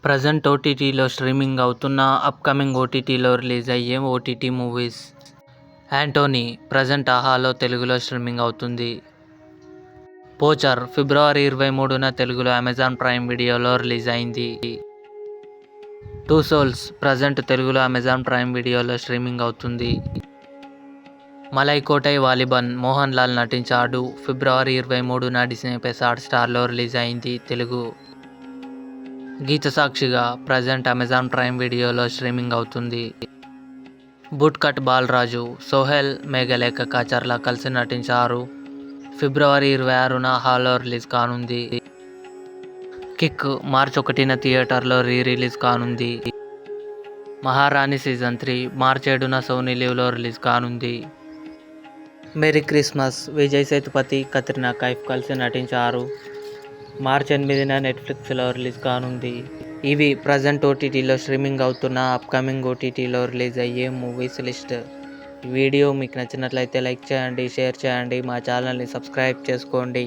Present ఓటీటీలో streaming అవుతున్న upcoming ఓటీటీలో రిలీజ్ అయ్యే ఓటీటీ మూవీస్. యాంటోనీ ప్రజెంట్ ఆహాలో తెలుగులో స్ట్రీమింగ్ అవుతుంది. పోచర్ ఫిబ్రవరి 23న తెలుగులో అమెజాన్ ప్రైమ్ వీడియోలో రిలీజ్ అయింది. టూ సోల్స్ ప్రజెంట్ తెలుగులో అమెజాన్ ప్రైమ్ వీడియోలో స్ట్రీమింగ్ అవుతుంది. మలైకోటై వాలిబన్ మోహన్ లాల్ నటించాడు. ఫిబ్రవరి 23న డిస్నీ ప్లస్ హాట్‌స్టార్లో రిలీజ్ అయింది తెలుగు. గీత సాక్షిగా ప్రజెంట్ అమెజాన్ ప్రైమ్ వీడియోలో స్ట్రీమింగ్ అవుతుంది. బుట్కట్ బాలరాజు, సోహెల్, మేఘలేఖ కాచర్ల కలిసి నటించారు. ఫిబ్రవరి 26న హాలో రిలీజ్ కానుంది. కిక్ మార్చి 1న థియేటర్లో రిలీజ్ కానుంది. మహారాణి సీజన్ 3 మార్చి 7న సోనీ లివ్లో రిలీజ్ కానుంది. మేరీ క్రిస్మస్ విజయ్ సేతుపతి, కత్రినా కైఫ్ కలిసి నటించారు. మార్చి 8న నెట్ఫ్లిక్స్లో రిలీజ్ కానుంది. ఇవి ప్రజెంట్ ఓటీటీలో స్ట్రీమింగ్ అవుతున్న అప్కమింగ్ ఓటీటీలో రిలీజ్ అయ్యే మూవీస్ లిస్ట్. ఈ వీడియో మీకు నచ్చినట్లయితే లైక్ చేయండి, షేర్ చేయండి, మా ఛానల్ని సబ్స్క్రైబ్ చేసుకోండి.